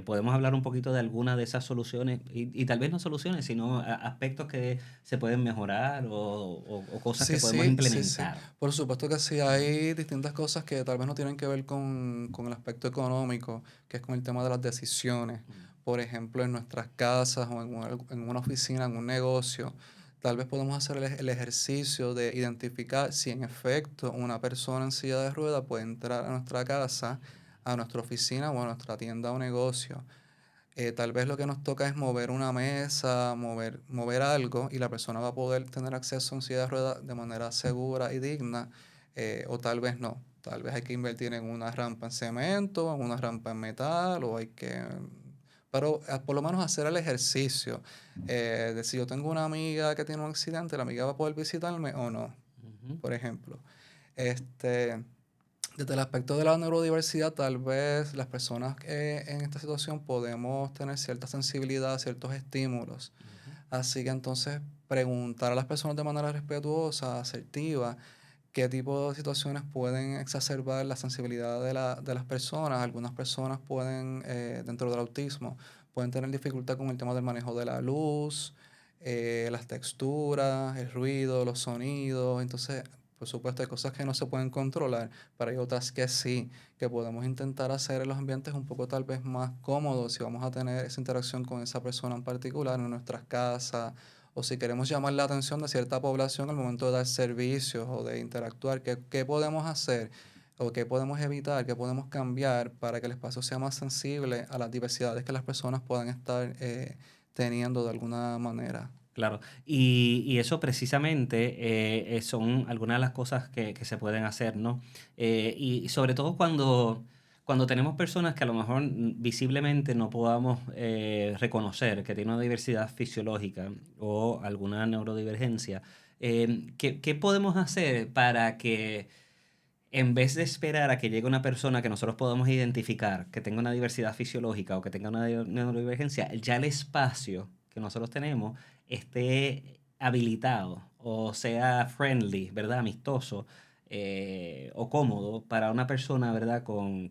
Podemos hablar un poquito de alguna de esas soluciones y tal vez no soluciones, sino aspectos que se pueden mejorar o cosas que Sí, podemos sí, sí, sí. implementar. Por supuesto que sí, hay distintas cosas que tal vez no tienen que ver con el aspecto económico, que es con el tema de las decisiones. Mm. Por ejemplo, en nuestras casas o en una oficina, en un negocio, tal vez podemos hacer el ejercicio de identificar si en efecto una persona en silla de ruedas puede entrar a nuestra casa, a nuestra oficina o a nuestra tienda o negocio. Tal vez lo que nos toca es mover una mesa, mover algo y la persona va a poder tener acceso a un silla de ruedas de manera segura y digna, o tal vez no. Tal vez hay que invertir en una rampa en cemento, en una rampa en metal, o hay que... Pero por lo menos hacer el ejercicio de si yo tengo una amiga que tiene un accidente, la amiga va a poder visitarme o no, Ujú. por ejemplo. Este, Desde el aspecto de la neurodiversidad, tal vez las personas que en esta situación podemos tener cierta sensibilidad, ciertos estímulos. Ujú. Así que entonces preguntar a las personas de manera respetuosa, asertiva, qué tipo de situaciones pueden exacerbar la sensibilidad de las personas. Algunas personas pueden, dentro del autismo, pueden tener dificultad con el tema del manejo de la luz, las texturas, el ruido, los sonidos. Entonces, por supuesto, hay cosas que no se pueden controlar, pero hay otras que sí, que podemos intentar hacer en los ambientes un poco tal vez más cómodos si vamos a tener esa interacción con esa persona en particular en nuestras casas o si queremos llamar la atención de cierta población al momento de dar servicios o de interactuar. ¿Qué podemos hacer o qué podemos evitar, qué podemos cambiar para que el espacio sea más sensible a las diversidades que las personas puedan estar teniendo de alguna manera? Claro, y eso precisamente son algunas de las cosas que se pueden hacer, ¿no? Y sobre todo cuando cuando tenemos personas que a lo mejor visiblemente no podamos reconocer que tienen una diversidad fisiológica o alguna neurodivergencia, ¿qué podemos hacer para que en vez de esperar a que llegue una persona que nosotros podamos identificar que tenga una diversidad fisiológica o que tenga una neurodivergencia, ya el espacio que nosotros tenemos esté habilitado o sea friendly, ¿verdad? Amistoso o cómodo para una persona, ¿verdad?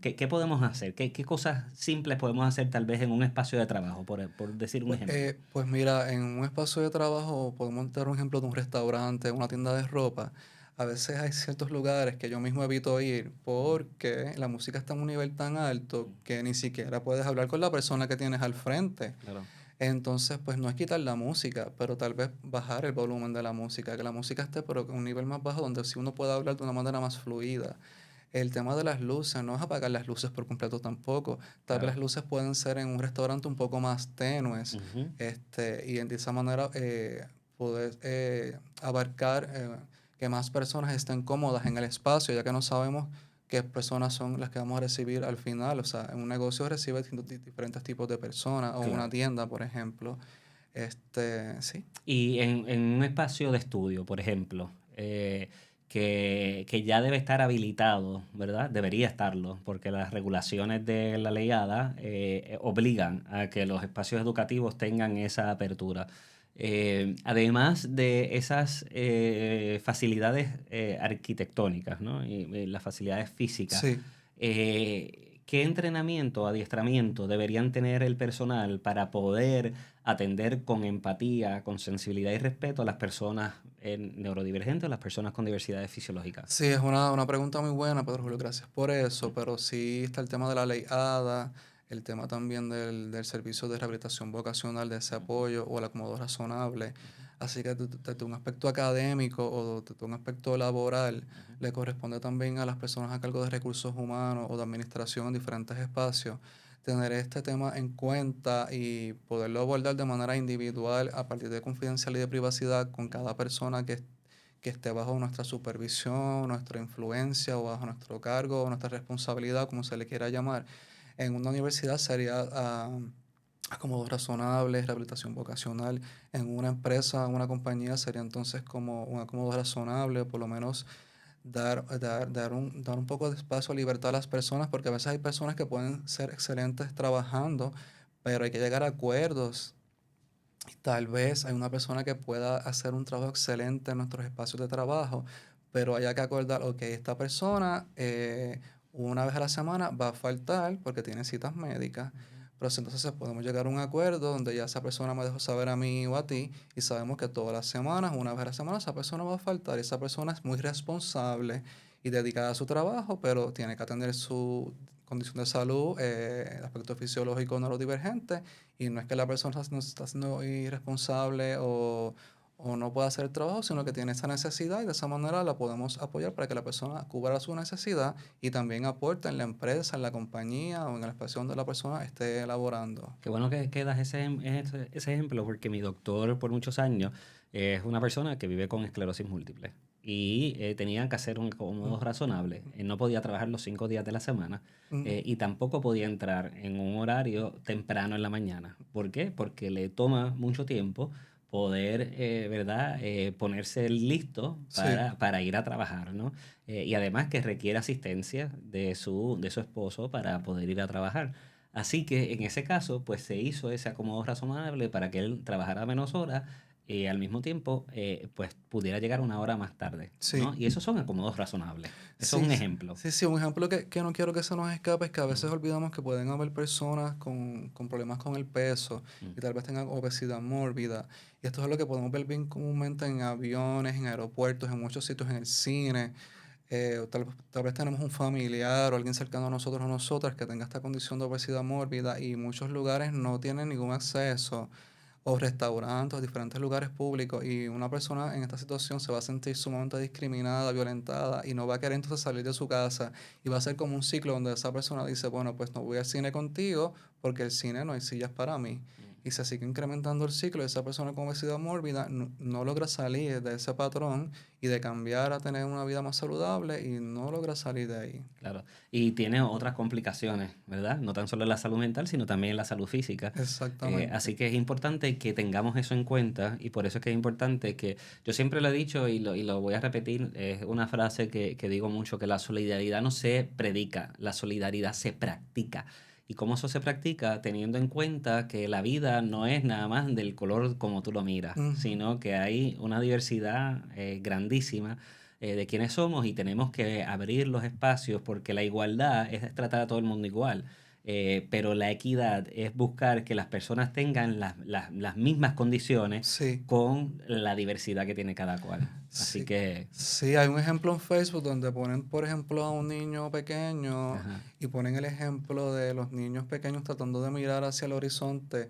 ¿Qué podemos hacer? ¿Qué cosas simples podemos hacer tal vez en un espacio de trabajo, por decir un ejemplo? Pues mira, en un espacio de trabajo podemos dar un ejemplo de un restaurante, una tienda de ropa. A veces hay ciertos lugares que yo mismo evito ir porque la música está en un nivel tan alto que ni siquiera puedes hablar con la persona que tienes al frente. Claro, Entonces, pues no es quitar la música, pero tal vez bajar el volumen de la música, que la música esté pero a un nivel más bajo donde sí uno pueda hablar de una manera más fluida. El tema de las luces, no es apagar las luces por completo tampoco. Tal vez las claro. luces pueden ser en un restaurante un poco más tenues, Ujú. y de esa manera poder abarcar que más personas estén cómodas en el espacio, ya que no sabemos qué personas son las que vamos a recibir al final. O sea, en un negocio recibe diferentes tipos de personas, o una Claro. tienda, por ejemplo. Sí. Y en un espacio de estudio, por ejemplo, que ya debe estar habilitado, ¿verdad? Debería estarlo, porque las regulaciones de la ley ADA obligan a que los espacios educativos tengan esa apertura. Además de esas facilidades arquitectónicas, ¿no? Y las facilidades físicas, Sí. ¿qué entrenamiento, adiestramiento deberían tener el personal para poder atender con empatía, con sensibilidad y respeto a las personas neurodivergentes o las personas con diversidades fisiológicas? Sí, es una pregunta muy buena, Pedro Julio, gracias por eso, pero sí está el tema de la ley ADA, el tema también del servicio de rehabilitación vocacional, de ese apoyo o el acomodo razonable. Así que desde un aspecto académico o desde un aspecto laboral, Ujú. le corresponde también a las personas a cargo de recursos humanos o de administración en diferentes espacios tener este tema en cuenta y poderlo abordar de manera individual a partir de confidencialidad y de privacidad con cada persona que esté bajo nuestra supervisión, nuestra influencia o bajo nuestro cargo o nuestra responsabilidad, como se le quiera llamar. En una universidad sería acomodo razonable, rehabilitación vocacional. En una empresa, una compañía sería entonces como un acomodo razonable, por lo menos dar un poco de espacio, libertad a las personas, porque a veces hay personas que pueden ser excelentes trabajando, pero hay que llegar a acuerdos. Tal vez hay una persona que pueda hacer un trabajo excelente en nuestros espacios de trabajo, pero haya que acordar, ok, esta persona una vez a la semana va a faltar porque tiene citas médicas, pero si entonces podemos llegar a un acuerdo donde ya esa persona me dejó saber a mí o a ti y sabemos que todas las semanas, una vez a la semana, esa persona va a faltar y esa persona es muy responsable y dedicada a su trabajo, pero tiene que atender su condición de salud, aspecto fisiológico neurodivergente y no es que la persona no está siendo irresponsable o no pueda hacer el trabajo, sino que tiene esa necesidad y de esa manera la podemos apoyar para que la persona cubra su necesidad y también aporte en la empresa, en la compañía o en el espacio donde la persona esté elaborando. Qué bueno que das ese ejemplo, porque mi doctor por muchos años es una persona que vive con esclerosis múltiple y tenía que hacer un acomodo Mm, razonable. Él no podía trabajar los 5 días de la semana mm, y tampoco podía entrar en un horario temprano en la mañana. ¿Por qué? Porque le toma mucho tiempo poder, ¿verdad? Ponerse listo sí, para ir a trabajar, ¿no? Y además que requiere asistencia de su esposo para poder ir a trabajar. Así que en ese caso, pues se hizo ese acomodo razonable para que él trabajara menos horas y al mismo tiempo, pues pudiera llegar una hora más tarde, sí. ¿no? Y esos son acomodos razonables. Eso es Sí, un ejemplo. sí, sí, un ejemplo que no quiero que se nos escape es que a Mm, veces olvidamos que pueden haber personas con problemas con el peso mm, y tal vez tengan obesidad mórbida. Y esto es lo que podemos ver bien comúnmente en aviones, en aeropuertos, en muchos sitios, en el cine. O tal vez tenemos un familiar o alguien cercano a nosotros o nosotras que tenga esta condición de obesidad mórbida y muchos lugares no tienen ningún acceso o restaurantes o diferentes lugares públicos y una persona en esta situación se va a sentir sumamente discriminada, violentada y no va a querer entonces salir de su casa y va a ser como un ciclo donde esa persona dice, bueno, pues no voy al cine contigo porque el cine no hay sillas para mí. y se sigue incrementando el ciclo, esa persona con obesidad mórbida no logra salir de ese patrón y de cambiar a tener una vida más saludable y no logra salir de ahí. Claro. Y tiene otras complicaciones, ¿verdad? No tan solo en la salud mental, sino también en la salud física. Exactamente. Así que es importante que tengamos eso en cuenta y por eso es que es importante que, yo siempre lo he dicho y lo voy a repetir, es una frase que digo mucho, que la solidaridad no se predica, la solidaridad se practica. ¿Y cómo eso se practica? Teniendo en cuenta que la vida no es nada más del color como tú lo miras, Ujú. sino que hay una diversidad grandísima de quiénes somos y tenemos que abrir los espacios porque la igualdad es tratar a todo el mundo igual. Pero la equidad es buscar que las personas tengan las mismas condiciones Sí. con la diversidad que tiene cada cual. Así Sí, que, sí, hay un ejemplo en Facebook donde ponen, por ejemplo, a un niño pequeño ajá. y ponen el ejemplo de los niños pequeños tratando de mirar hacia el horizonte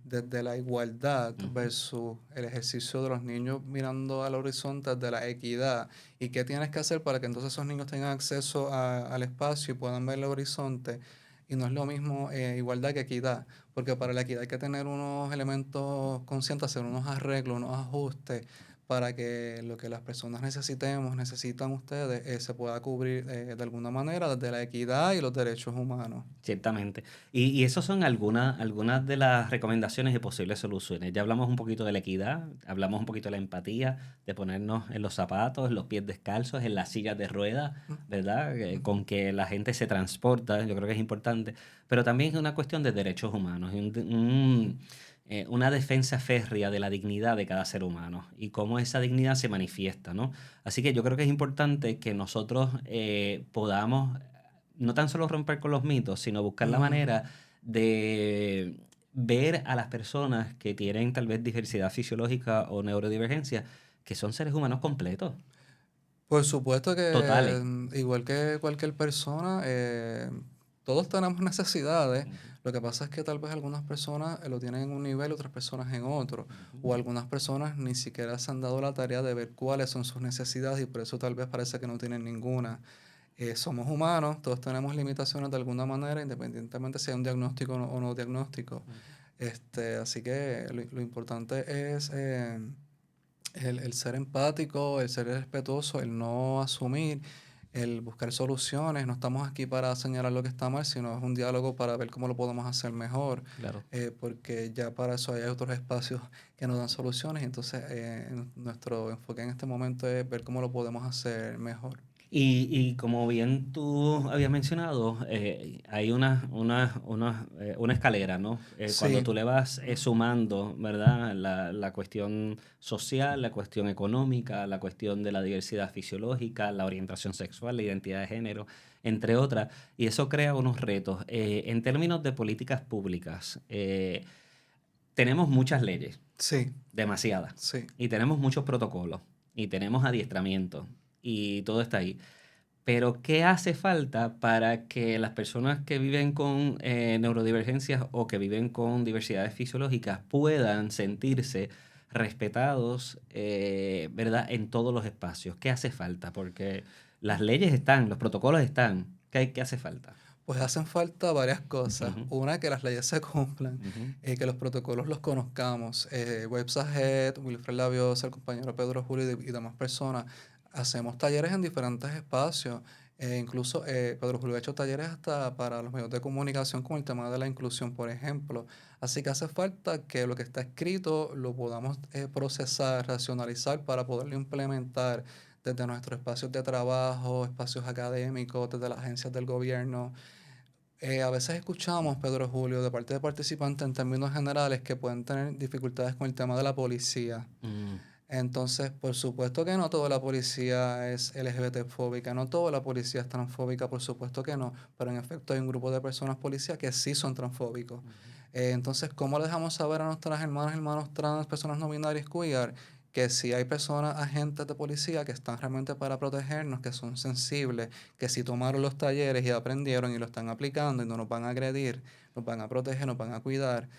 desde la igualdad Ujú. versus el ejercicio de los niños mirando al horizonte desde la equidad. ¿Y qué tienes que hacer para que entonces esos niños tengan acceso al espacio y puedan ver el horizonte? Y no es lo mismo igualdad que equidad, porque para la equidad hay que tener unos elementos conscientes, hacer unos arreglos, unos ajustes para que lo que las personas necesitan ustedes, se pueda cubrir de alguna manera desde la equidad y los derechos humanos. Ciertamente. Y esas son algunas de las recomendaciones y posibles soluciones. Ya hablamos un poquito de la equidad, hablamos un poquito de la empatía, de ponernos en los zapatos, en los pies descalzos, en las sillas de ruedas, Mm, ¿verdad? ujú. Con que la gente se transporta, yo creo que es importante. Pero también es una cuestión de derechos humanos, y una defensa férrea de la dignidad de cada ser humano y cómo esa dignidad se manifiesta, ¿no? Así que yo creo que es importante que nosotros podamos no tan solo romper con los mitos, sino buscar la Ujú. manera de ver a las personas que tienen tal vez diversidad fisiológica o neurodivergencia, que son seres humanos completos, Por supuesto que totales. igual que cualquier persona, todos tenemos necesidades. Ujú, Lo que pasa es que tal vez algunas personas lo tienen en un nivel, otras personas en otro. ujú. O algunas personas ni siquiera se han dado la tarea de ver cuáles son sus necesidades y por eso tal vez parece que no tienen ninguna. Somos humanos, todos tenemos limitaciones de alguna manera, independientemente si hay un diagnóstico o no diagnóstico. Así que lo importante es el ser empático, el ser respetuoso, el no asumir, el buscar soluciones. No estamos aquí para señalar lo que está mal, sino es un diálogo para ver cómo lo podemos hacer mejor, Claro. porque ya para eso hay otros espacios que nos dan soluciones. Y entonces, nuestro enfoque en este momento es ver cómo lo podemos hacer mejor. Y como bien tú habías mencionado, hay una escalera, ¿no? Cuando Sí. tú le vas sumando, ¿verdad? La cuestión social, la cuestión económica, la cuestión de la diversidad fisiológica, la orientación sexual, la identidad de género, entre otras, y eso crea unos retos. En términos de políticas públicas, tenemos muchas leyes, Sí, demasiadas, sí. y tenemos muchos protocolos, y tenemos adiestramiento, y todo está ahí. Pero, ¿qué hace falta para que las personas que viven con neurodivergencias o que viven con diversidades fisiológicas puedan sentirse respetados, ¿verdad? En todos los espacios. ¿Qué hace falta? Porque las leyes están, los protocolos están. ¿Qué hace falta? Pues hacen falta varias cosas. Ujú, Una, que las leyes se cumplan, ujú, que los protocolos los conozcamos. Web Sajet, Wilfred Labiosa, el compañero Pedro Julio y demás personas. Hacemos talleres en diferentes espacios. Incluso Pedro Julio ha hecho talleres hasta para los medios de comunicación con el tema de la inclusión, por ejemplo. Así que hace falta que lo que está escrito lo podamos procesar, racionalizar para poderlo implementar desde nuestros espacios de trabajo, espacios académicos, desde las agencias del gobierno. A veces escuchamos, Pedro Julio, de parte de participantes en términos generales que pueden tener dificultades con el tema de la policía. mm, Entonces, por supuesto que no toda la policía es LGBT-fóbica, no toda la policía es transfóbica, por supuesto que no, pero en efecto hay un grupo de personas policías que sí son transfóbicos. ujú, Entonces, ¿cómo le dejamos saber a nuestras hermanas, hermanos trans, personas no binarias, queer, que si hay personas, agentes de policía que están realmente para protegernos, que son sensibles, que si tomaron los talleres y aprendieron y lo están aplicando y no nos van a agredir, nos van a proteger, nos van a cuidar?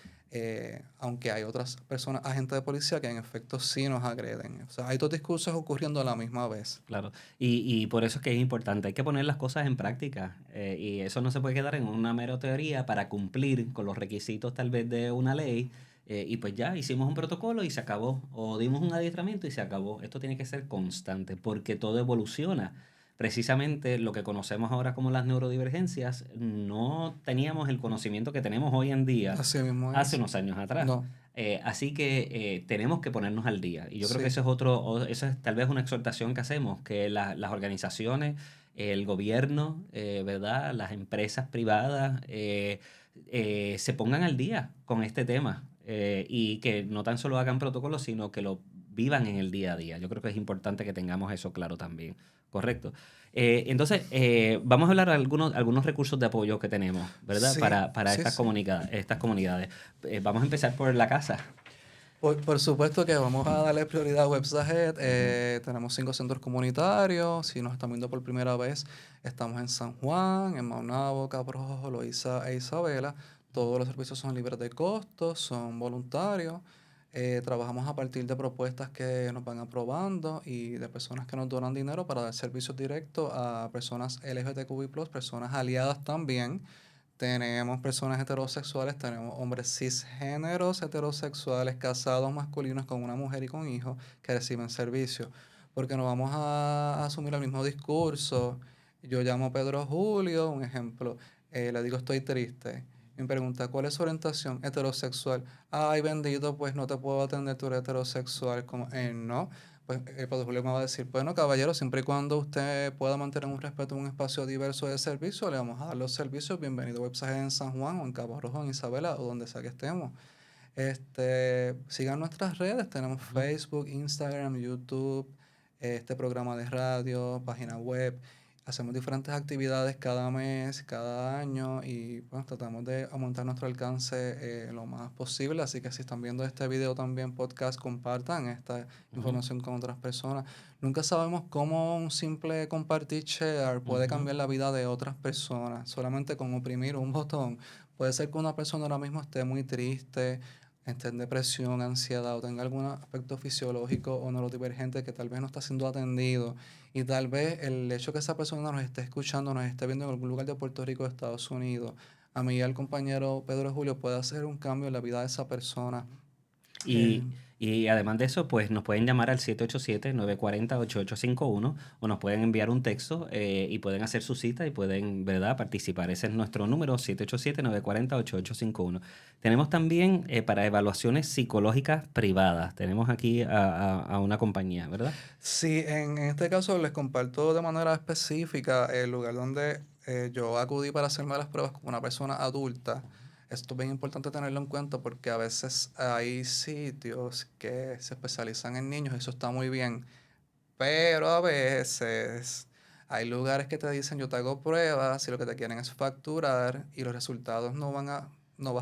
Aunque hay otras personas, agentes de policía, que en efecto sí nos agreden. O sea, hay dos discursos ocurriendo a la misma vez. claro. Y por eso es que es importante. Hay que poner las cosas en práctica. Y eso no se puede quedar en una mera teoría para cumplir con los requisitos tal vez de una ley. y pues ya hicimos un protocolo y se acabó, o dimos un adiestramiento y se acabó. Esto tiene que ser constante porque todo evoluciona. Precisamente lo que conocemos ahora como las neurodivergencias, no teníamos el conocimiento que tenemos hoy en día Así mismo hace es. unos años atrás. No, Así que tenemos que ponernos al día. Y yo creo que sí. eso es tal vez una exhortación que hacemos, que las organizaciones, el gobierno, ¿verdad? Las empresas privadas se pongan al día con este tema y que no tan solo hagan protocolos, sino que lo vivan en el día a día. Yo creo que es importante que tengamos eso claro también. Correcto. Entonces, vamos a hablar de algunos recursos de apoyo que tenemos, ¿verdad? Sí, Para sí, estas sí. estas comunidades. Vamos a empezar por la casa. Por supuesto que vamos a darle prioridad a WebSaget. Ujú, Tenemos 5 centros comunitarios. Si nos están viendo por primera vez, estamos en San Juan, en Maunabo, Cabrojo, Loíza e Isabela. Todos los servicios son libres de costos, son voluntarios. Trabajamos a partir de propuestas que nos van aprobando y de personas que nos donan dinero para dar servicios directos a personas LGBTQI+, personas aliadas también. Tenemos personas heterosexuales, tenemos hombres cisgéneros heterosexuales, casados masculinos con una mujer y con hijos que reciben servicio. Porque no vamos a asumir el mismo discurso. Yo llamo a Pedro Julio, un ejemplo, le digo estoy triste. Y me pregunta, ¿cuál es su orientación? Heterosexual. Ay, bendito, pues no te puedo atender, tú eres heterosexual. Como, no. Pues el Padre Julio me va a decir, bueno, caballero, siempre y cuando usted pueda mantener un respeto en un espacio diverso de servicio, le vamos a dar los servicios. Bienvenido a Website en San Juan o en Cabo Rojo, en Isabela o donde sea que estemos. Sigan nuestras redes, tenemos ujú, Facebook, Instagram, YouTube, este programa de radio, página web. Hacemos diferentes actividades cada mes, cada año y bueno, tratamos de aumentar nuestro alcance lo más posible. Así que si están viendo este video también, podcast, compartan esta ujú, información con otras personas. Nunca sabemos cómo un simple compartir share puede ujú. cambiar la vida de otras personas. Solamente con oprimir un botón. Puede ser que una persona ahora mismo esté muy triste, esté en depresión, ansiedad o tenga algún aspecto fisiológico o neurodivergente que tal vez no está siendo atendido y tal vez el hecho que esa persona nos esté escuchando, nos esté viendo en algún lugar de Puerto Rico o Estados Unidos, a mí y al compañero Pedro Julio puede hacer un cambio en la vida de esa persona. Eh, Y además de eso, pues nos pueden llamar al 787-940-8851 o nos pueden enviar un texto y pueden hacer su cita y pueden, ¿verdad?, participar. Ese es nuestro número, 787-940-8851. Tenemos también para evaluaciones psicológicas privadas. Tenemos aquí a una compañía, ¿verdad? sí, en este caso les comparto de manera específica el lugar donde yo acudí para hacerme las pruebas como una persona adulta. Esto es bien importante tenerlo en cuenta porque a veces hay sitios que se especializan en niños, eso está muy bien, pero a veces hay lugares que te dicen yo te hago pruebas y lo que te quieren es facturar y los resultados no vas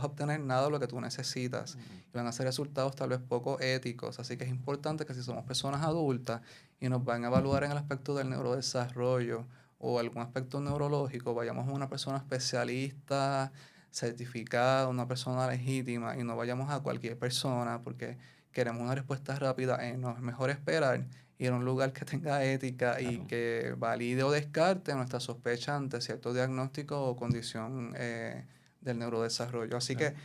a obtener nada de lo que tú necesitas. Y van a ser resultados tal vez poco éticos. Así que es importante que si somos personas adultas y nos van a evaluar en el aspecto del neurodesarrollo o algún aspecto neurológico, vayamos a una persona especialista, certificada, una persona legítima y no vayamos a cualquier persona porque queremos una respuesta rápida. No, es mejor esperar ir a un lugar que tenga ética y Claro. que valide o descarte nuestra sospecha ante cierto diagnóstico o condición del neurodesarrollo. Así Claro. que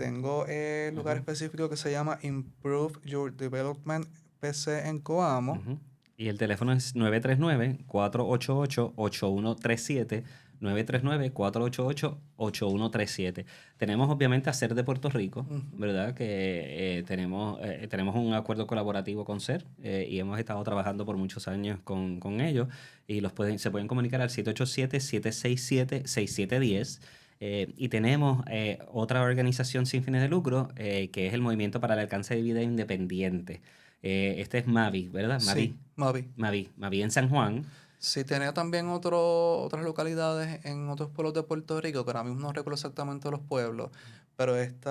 tengo el lugar Ujú, específico que se llama Improve Your Development PC en Coamo. ujú. Y el teléfono es 939-488-8137. 939-488-8137. Tenemos obviamente a SER de Puerto Rico, Ujú. ¿verdad? Que tenemos un acuerdo colaborativo con SER y hemos estado trabajando por muchos años con ellos y se pueden comunicar al 787-767-6710. Y tenemos otra organización sin fines de lucro que es el Movimiento para el Alcance de Vida Independiente. Este es Mavi, ¿verdad? Sí, Mavi. Mavi en San Juan. Sí, tenía también otras localidades en otros pueblos de Puerto Rico, que ahora mismo no recuerdo exactamente los pueblos, pero este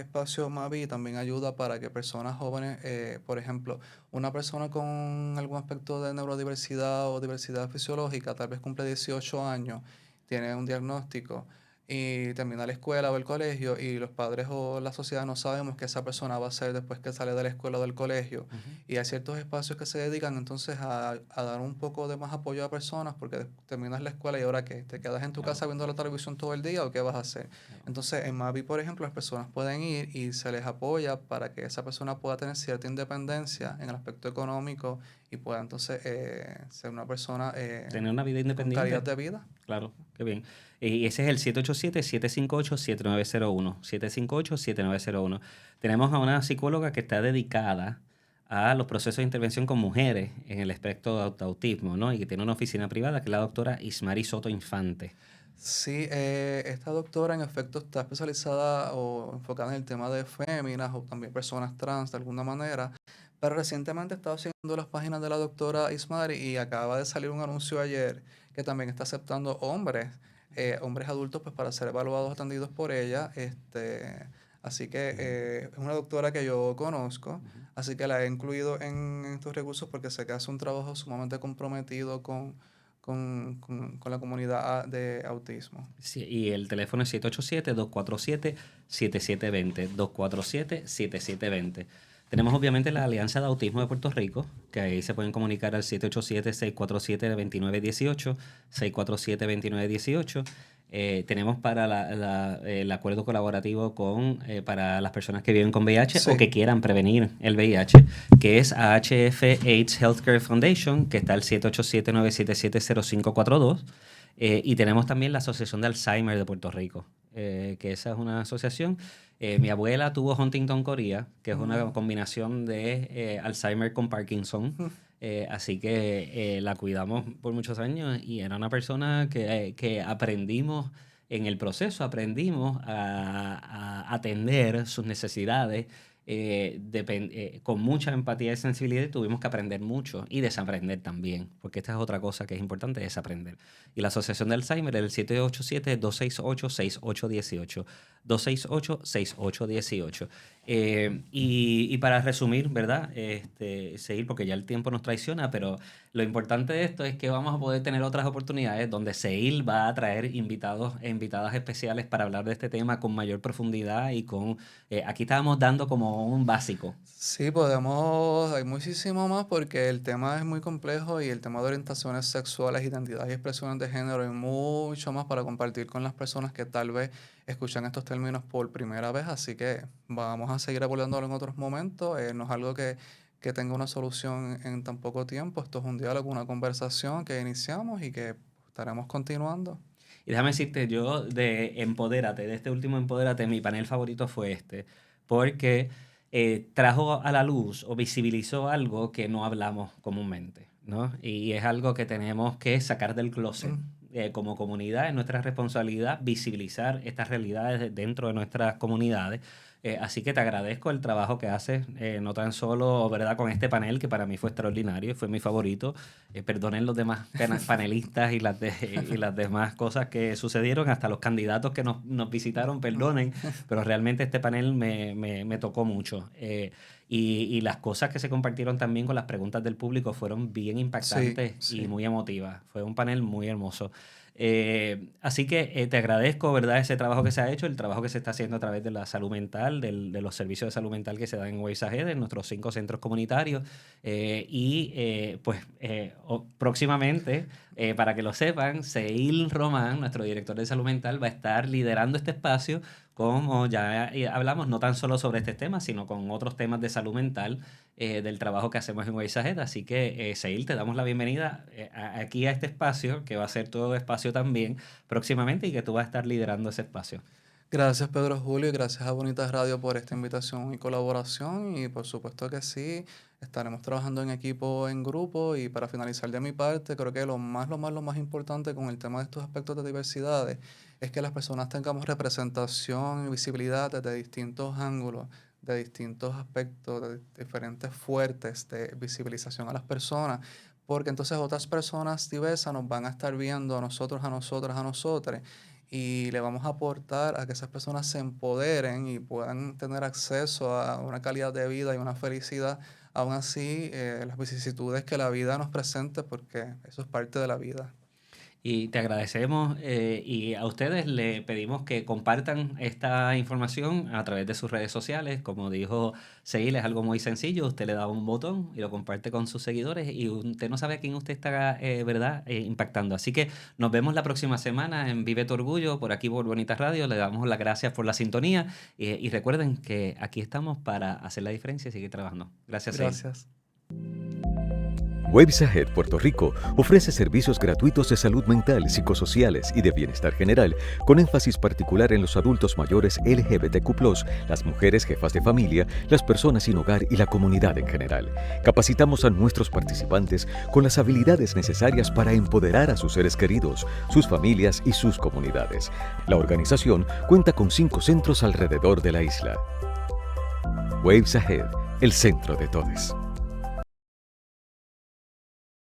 espacio Mavi también ayuda para que personas jóvenes, por ejemplo, una persona con algún aspecto de neurodiversidad o diversidad fisiológica, tal vez cumple 18 años, tiene un diagnóstico y termina la escuela o el colegio y los padres o la sociedad no sabemos qué esa persona va a hacer después que sale de la escuela o del colegio. Ujú. Y hay ciertos espacios que se dedican entonces a dar un poco de más apoyo a personas porque terminas la escuela y ahora qué, ¿te quedas en tu Claro, casa viendo la televisión todo el día o qué vas a hacer? claro. Entonces en Mavi, por ejemplo, las personas pueden ir y se les apoya para que esa persona pueda tener cierta independencia en el aspecto económico y pueda entonces ser una persona Tener una vida con calidad independiente. de vida. Claro, qué bien. Y ese es el 787-758-7901. 758-7901. Tenemos a una psicóloga que está dedicada a los procesos de intervención con mujeres en el espectro de autismo, ¿no? Y que tiene una oficina privada, que es la doctora Ismari Soto Infante. Sí, esta doctora en efecto está especializada o enfocada en el tema de féminas o también personas trans de alguna manera, pero recientemente he estado siguiendo las páginas de la doctora Ismari y acaba de salir un anuncio ayer que también está aceptando hombres, hombres adultos pues para ser evaluados, atendidos por ella, así que es una doctora que yo conozco, Ujú. así que la he incluido en estos recursos porque sé que hace un trabajo sumamente comprometido con la comunidad de autismo. Sí, y el teléfono es 787-247-7720. 247-7720. Tenemos obviamente la Alianza de Autismo de Puerto Rico, que ahí se pueden comunicar al 787-647-2918, 647-2918. Tenemos para el acuerdo colaborativo para las personas que viven con VIH o Sí. que quieran prevenir el VIH, que es AHF AIDS Healthcare Foundation, que está al 787-977-0542. Y tenemos también la Asociación de Alzheimer de Puerto Rico, que esa es una asociación. Mi abuela tuvo Huntington Chorea, que es una Mm. combinación de Alzheimer con Parkinson. Así que la cuidamos por muchos años y era una persona que aprendimos en el proceso, aprendimos a atender sus necesidades con mucha empatía y sensibilidad y tuvimos que aprender mucho y desaprender también, porque esta es otra cosa que es importante, desaprender. Y la Asociación de Alzheimer es el 787-268-6818. 268-6818. Y para resumir, ¿verdad? Seguir, porque ya el tiempo nos traiciona, pero lo importante de esto es que vamos a poder tener otras oportunidades donde Seil va a traer invitados e invitadas especiales para hablar de este tema con mayor profundidad y aquí estábamos dando como un básico. Sí, hay muchísimo más porque el tema es muy complejo y el tema de orientaciones sexuales, identidades y expresiones de género hay mucho más para compartir con las personas que tal vez escuchan estos términos por primera vez, así que vamos a seguir abordándolo en otros momentos, no es algo que tenga una solución en tan poco tiempo, esto es un diálogo, una conversación que iniciamos y que estaremos continuando. Y déjame decirte, yo de Empodérate, de este último Empodérate, mi panel favorito fue este, porque trajo a la luz o visibilizó algo que no hablamos comúnmente, ¿no? Y es algo que tenemos que sacar del closet. Mm. Como comunidad, es nuestra responsabilidad visibilizar estas realidades dentro de nuestras comunidades. Así que te agradezco el trabajo que haces, no tan solo, ¿verdad?, con este panel, que para mí fue extraordinario, fue mi favorito. Perdonen los demás panelistas y y las demás cosas que sucedieron, hasta los candidatos que nos visitaron, perdonen, pero realmente este panel me tocó mucho. Y las cosas que se compartieron también con las preguntas del público fueron bien Sí, impactantes y sí. muy emotivas. Fue un panel muy hermoso. Así que te agradezco, ¿verdad?, ese trabajo que se ha hecho, el trabajo que se está haciendo a través de la salud mental, de los servicios de salud mental que se dan en Hueysajed, en nuestros 5 centros comunitarios. Próximamente, para que lo sepan, Seil Román, nuestro director de salud mental, va a estar liderando este espacio, como ya hablamos, no tan solo sobre este tema, sino con otros temas de salud mental del trabajo que hacemos en Hueysajed. Así que, Seil, te damos la bienvenida aquí a este espacio, que va a ser todo espacio también próximamente y que tú vas a estar liderando ese espacio. Gracias Pedro Julio y gracias a Bonitas Radio por esta invitación y colaboración y por supuesto que sí, estaremos trabajando en equipo, en grupo y para finalizar de mi parte, creo que lo más importante con el tema de estos aspectos de diversidades es que las personas tengamos representación y visibilidad desde distintos ángulos, de distintos aspectos, de diferentes fuertes de visibilización a las personas, porque entonces otras personas diversas nos van a estar viendo a nosotros, a nosotras, a nosotros y le vamos a aportar a que esas personas se empoderen y puedan tener acceso a una calidad de vida y una felicidad, aún así las vicisitudes que la vida nos presente, porque eso es parte de la vida. Y te agradecemos y a ustedes le pedimos que compartan esta información a través de sus redes sociales. Como dijo Seil, es algo muy sencillo. Usted le da un botón y lo comparte con sus seguidores y usted no sabe a quién usted está ¿verdad? Impactando. Así que nos vemos la próxima semana en Vive tu Orgullo, por aquí por Bonita Radio. Le damos las gracias por la sintonía y recuerden que aquí estamos para hacer la diferencia y seguir trabajando. Gracias, Seil. Gracias. Waves Ahead Puerto Rico ofrece servicios gratuitos de salud mental, psicosociales y de bienestar general, con énfasis particular en los adultos mayores LGBTQ+, las mujeres jefas de familia, las personas sin hogar y la comunidad en general. Capacitamos a nuestros participantes con las habilidades necesarias para empoderar a sus seres queridos, sus familias y sus comunidades. La organización cuenta con 5 centros alrededor de la isla. Waves Ahead, el centro de todos.